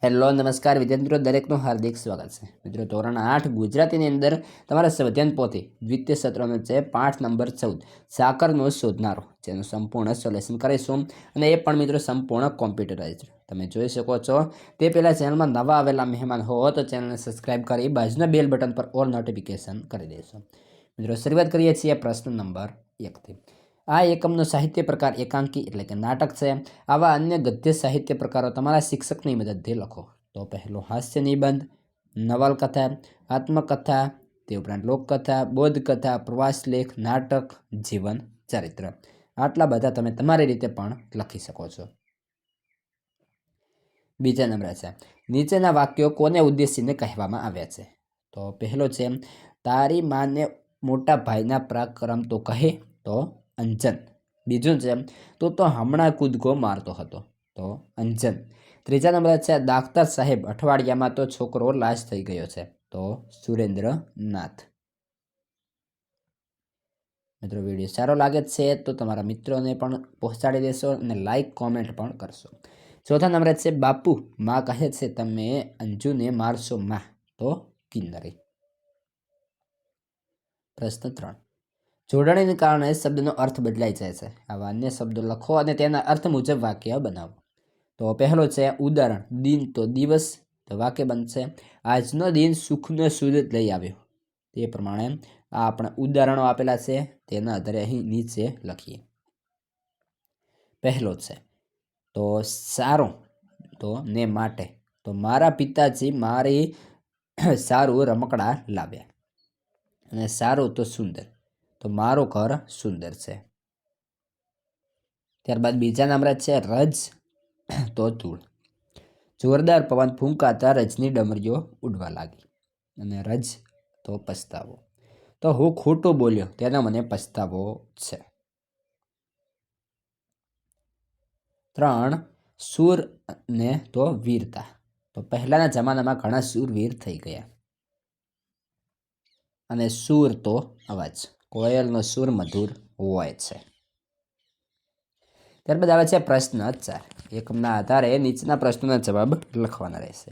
Hello નમસ્કાર વિદ્યાર્થી મિત્રો, દરેકનું હાર્દિક સ્વાગત છે. મિત્રો, ધોરણ 8 ગુજરાતીની અંદર તમારા સ્વાધ્યાય પોથી દ્વિતીય સત્રનો છે પાઠ નંબર 14 સાકરનો શોધનારો, જેનું સંપૂર્ણ સોલ્યુશન કરીશું અને એ પણ મિત્રો સંપૂર્ણ કોમ્પ્યુટરાઇઝ્ડ તમે જોઈ શકો છો. તે પહેલાં ચેનલમાં નવા આવેલા મહેમાન હો તો ચેનલને સબસ્ક્રાઇબ કરી બાજુના બેલ બટન પર ઓલ નોટિફિકેશન કરી દેશો. મિત્રો, શરૂઆત કરીએ છીએ પ્રશ્ન નંબર 1થી. આ એકમનો સાહિત્ય પ્રકાર એકાંકી એટલે કે નાટક છે. આવા અન્ય ગદ્ય સાહિત્ય પ્રકારો તમારા શિક્ષકની મદદથી લખો. તો પહેલો હાસ્ય નિબંધ, નવલકથા, આત્મકથા, તે ઉપરાંત લોકકથા, બોધકથા, પ્રવાસ લેખ, નાટક, જીવન ચરિત્ર. આટલા બધા તમે તમારી રીતે પણ લખી શકો છો. બીજા નંબર છે, નીચેના વાક્યો કોને ઉદ્દેશીને કહેવામાં આવ્યા છે? તો પહેલો છે, તારી માને મોટા ભાઈના પરાક્રમ તો કહે. તો અંજન. બીજું છે, તું તો હમણાં કૂદકો મારતો હતો. તો અંજન. ત્રીજા નંબર છે, દાખતર સાહેબ અઠવાડિયામાં તો છોકરો લાશ થઈ ગયો છે. તો સુરેન્દ્રનાથ. મિત્રો, વિડીયો સારો લાગે છે તો તમારા મિત્રોને પણ પહોંચાડી દેશો અને લાઈક કોમેન્ટ પણ કરશો. ચોથા નંબર છે, બાપુ માં કહે છે તમે અંજુને મારશો માં. તો કિન્નરી. પ્રશ્ન 3, જોડણીને કારણે શબ્દનો અર્થ બદલાઈ જાય છે. આવા અન્ય શબ્દો લખો અને તેના અર્થ મુજબ વાક્ય બનાવો. તો પહેલો છે ઉદાહરણ, દિન તો દિવસ. તો વાક્ય બનશે, આજનો દિન સુખનો સૂરજ લઈ આવ્યો. તે પ્રમાણે આ આપણા ઉદાહરણો આપેલા છે, તેના આધારે અહીં નીચે લખીએ. પહેલો છે તો સારો તો ને માટે. તો મારા પિતાજી મારી સારું રમકડા લાવ્યા. અને સારું તો સુંદર. તો મારું ઘર સુંદર છે. ત્યારબાદ બીજા નંબર છે રજ તો ધૂળ. જોરદાર પવન ફૂંકાતા રજની ડમરીઓ ઉડવા લાગી. અને રજ તો પસ્તાવો. તો હું ખોટું બોલ્યો તેનો મને પસ્તાવો છે. 3, શૂર ને તો વીરતા. તો પહેલાના જમાનામાં ઘણા શૂરવીર થઈ ગયા. અને સૂર તો અવાજ, કોયલનો સૂર મધુર હોય છે. ત્યારબાદ આવે છે પ્રશ્ન 4. એકમના આધારે નીચેના પ્રશ્નોના જવાબ લખવાના રહેશે.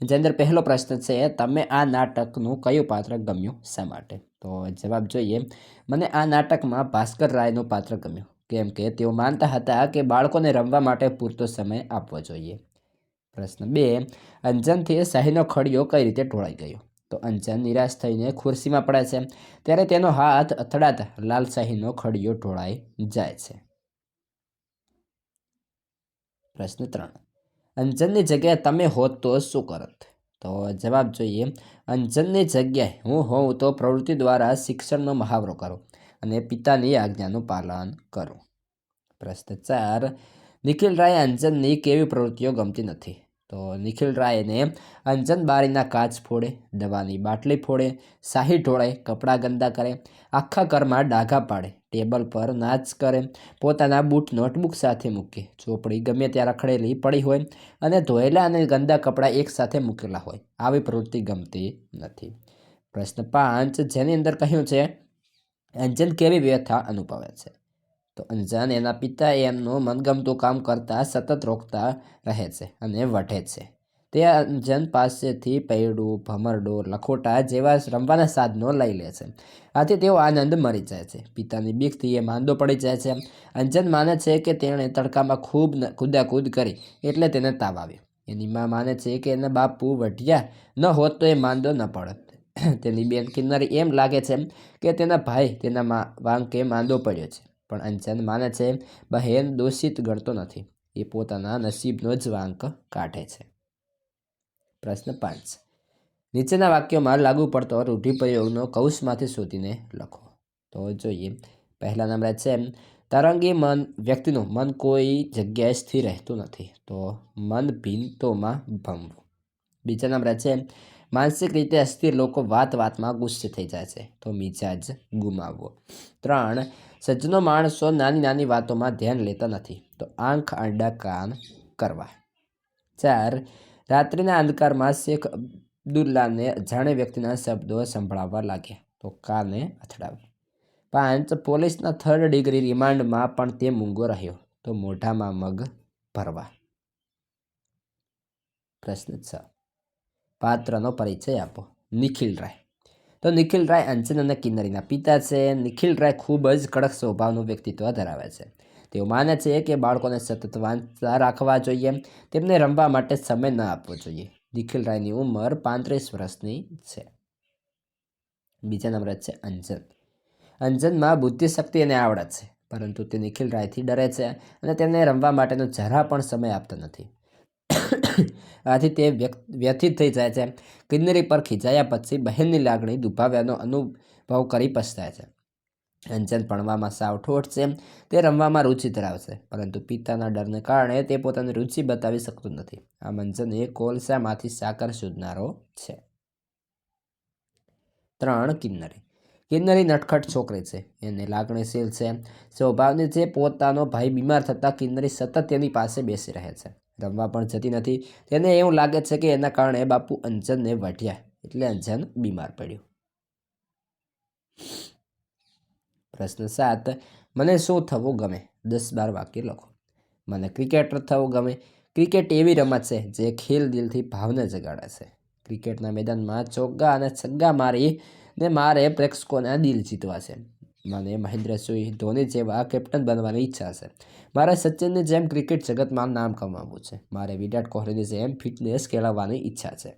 જેની અંદર પહેલો પ્રશ્ન છે, તમે આ નાટકનું કયું પાત્ર ગમ્યું, શા માટે? તો જવાબ જોઈએ, મને આ નાટકમાં ભાસ્કર રાયનું પાત્ર ગમ્યું, કેમ કે તેઓ માનતા હતા કે બાળકોને રમવા માટે પૂરતો સમય આપવો જોઈએ. પ્રશ્ન 2, અંજનથી શાહીનો ખડિયો કઈ રીતે ઢોળાઈ ગયો? તો અંજન નિરાશ થઈને ખુરશીમાં પડે છે, ત્યારે તેનો હાથ અથડાતા લાલશાહીનો ખડિયો ઢોળાઈ જાય છે. પ્રશ્ન 3, અંજનની જગ્યાએ તમે હોત તો શું કરત? તો જવાબ જોઈએ, અંજનની જગ્યાએ હું હોઉં તો પ્રવૃત્તિ દ્વારા શિક્ષણનો મહાવરો કરો અને પિતાની આજ્ઞાનું પાલન કરો. પ્રશ્ન 4, નિખિલ રાય અંજનની કેવી પ્રવૃત્તિઓ ગમતી નથી? તો નિખિલ રાયને અંજન બારીના કાચ ફોડે, દવાની બાટલી ફોડે, શાહી ઢોળાય, કપડાં ગંદા કરે, આખા ઘરમાં ડાઘા પાડે, ટેબલ પર નાચ કરે, પોતાના બૂટ નોટબુક સાથે મૂકે, ચોપડી ગમે ત્યાં રખડેલી પડી હોય અને ધોયેલા અને ગંદા કપડાં એકસાથે મૂકેલા હોય, આવી પ્રવૃત્તિ ગમતી નથી. પ્રશ્ન 5, જેની અંદર કહ્યું છે અંજન કેવી વ્યથા અનુભવે છે? તો અંજન એના પિતા એમનું મનગમતું કામ કરતાં સતત રોકતા રહે છે અને વઢે છે. તે અંજન પાસેથી પૈડું, ભમરડો, લખોટા જેવા રમવાના સાધનો લઈ લે છે. આથી તેઓ આનંદ મરી જાય છે. પિતાની બીકથી એ માંદો પડી જાય છે. અંજન માને છે કે તેણે તડકામાં ખૂબ કૂદાકૂદ કરી એટલે તેને તાવ આવ્યો. એની મા માને છે કે એના બાપુ વઢ્યા ન હોત તો એ માંદો ન પડત. તેની બેન કિન્નરી એમ લાગે છે કે તેના ભાઈ તેના વાંકે માંદો પડ્યો છે. પણ અંજન માને છે બહેન દોષિત ગણતો નથી, એ પોતાના નસીબનો જ વાંક કાઢે છે. પ્રશ્ન 5, નીચેના વાક્યોમાં લાગુ પડતો રૂઢિપ્રયોગનો કૌંસમાંથી શોધીને લખો. તો જોઈએ, પહેલા નંબર છે, તરંગી મન વ્યક્તિનું મન કોઈ જગ્યાએ સ્થિર રહેતું નથી. તો મન ભિન્નતોમાં ભમવું. બીજા નંબર છે, માનસિક રીતે અસ્થિર લોકો વાત વાતમાં ગુસ્સે થઈ જાય છે. તો મિજાજ ગુમાવવો. 3, સજ્જનો માણસો નાની નાની વાતોમાં ધ્યાન લેતા નથી. તો આંખ આડા કાન કરવા. 4, રાત્રિના અંધકારમાં શેખ અબ્દુલ્લાને અજાણે વ્યક્તિના શબ્દો સંભળાવવા લાગ્યા. તો કાને અથડાવ્યા. 5, પોલીસના 3rd ડિગ્રી રિમાન્ડમાં પણ તે મૂંગો રહ્યો. તો મોઢામાં મગ ભરવા. પ્રશ્ન 6. પાત્રનો પરિચય આપો. નિખિલ રાય. તો નિખિલ રાય અંજન અને કિન્નરીના પિતા છે. નિખિલ રાય ખૂબ જ કડક સ્વભાવનું વ્યક્તિત્વ ધરાવે છે. તેઓ માને છે કે બાળકોને સતત વાંચતા રાખવા જોઈએ, તેમને રમવા માટે સમય ન આપવો જોઈએ. નિખિલ રાયની ઉંમર 35 વર્ષની છે. બીજા નંબરે છે અંજન. અંજનમાં બુદ્ધિશક્તિ અને આવડત છે, પરંતુ તે નિખિલ રાયથી ડરે છે અને તેમને રમવા માટેનો જરા પણ સમય આપતો નથી. આથી તે વ્યથિત થઈ જાય છે. કિન્નરી પર ખીજાયા પછી બહેનની લાગણી દુભાવ્યાનો અનુભવ કરી પછતાય છે. અંજન ભણવામાં સાવ ઠોઠ છે. તે રમવામાં રુચિ ધરાવશે, પરંતુ પિતાના ડરને કારણે તે પોતાની રુચિ બતાવી શકતું નથી. આમ અંજન એ કોલસામાંથી સાકર શોધનારો છે. 3. કિન્નરી. કિન્નરી નટખટ છોકરી છે. એને લાગણીશીલ છે, સ્વભાવની છે. પોતાનો ભાઈ બીમાર થતાં કિન્નરી સતત તેની પાસે બેસી રહે છે, રમવા પણ જતી નથી. તેને એવું લાગે છે કે એના કારણે બાપુ અંજનને વઢ્યા, એટલે અંજન બીમાર પડ્યું. પ્રશ્ન 7. મને શું થવું ગમે? 10-12 વાક્ય લખો. મને ક્રિકેટર થવું ગમે. ક્રિકેટ એવી રમત છે જે ખેલ દિલથી ભાવને જગાડે છે. ક્રિકેટના મેદાનમાં ચોગ્ગા અને છગ્ગા મારીને મારે પ્રેક્ષકોના દિલ જીતવા છે. મને મહેન્દ્રસિંહ ધોની જેવા કેપ્ટન બનવાની ઈચ્છા છે. મારે સચિનની જેમ ક્રિકેટ જગતમાં નામ કમાવવું છે. મારે વિરાટ કોહલીની જેમ ફિટનેસ કેળવવાની ઈચ્છા છે.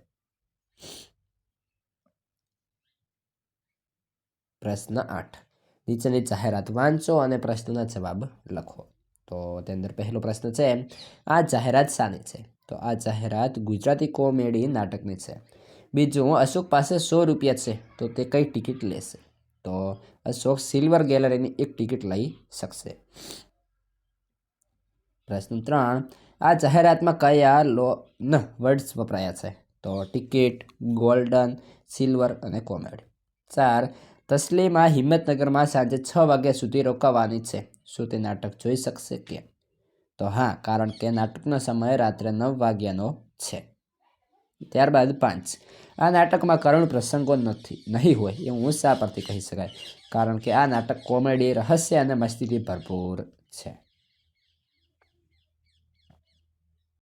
પ્રશ્ન 8. નીચેની જાહેરાત વાંચો અને પ્રશ્નના જવાબ લખો. તો તે અંદર પહેલો પ્રશ્ન છે, આ જાહેરાત શાની છે? તો આ જાહેરાત ગુજરાતી કોમેડી નાટકની છે. બીજું, અશોક પાસે 100 રૂપિયા છે તો તે કઈ ટિકિટ લેશે? તો અશોક સિલ્વર ગેલેરીની એક ટિકિટ લઈ શકશે. પ્રશ્ન 3. આ જાહેરાતમાં કયા લોન વર્ડ્સ વપરાયા છે? તો ટિકિટ, ગોલ્ડન, સિલ્વર અને કોમેડી. 4. તસ્લીમા હિંમતનગરમાં સાંજે 6 વાગ્યા સુધી રોકાવાની છે. શું તે નાટક જોઈ શકશે કે? તો હા, કારણ કે નાટકનો સમય રાત્રે 9 વાગ્યાનો છે. ત્યારબાદ 5. આ નાટકમાં કરુણ પ્રસંગો નહીં હોય એવું શા પરથી કહી શકાય? કારણ કે આ નાટક કોમેડી, રહસ્ય અને મસ્તીથી ભરપૂર છે.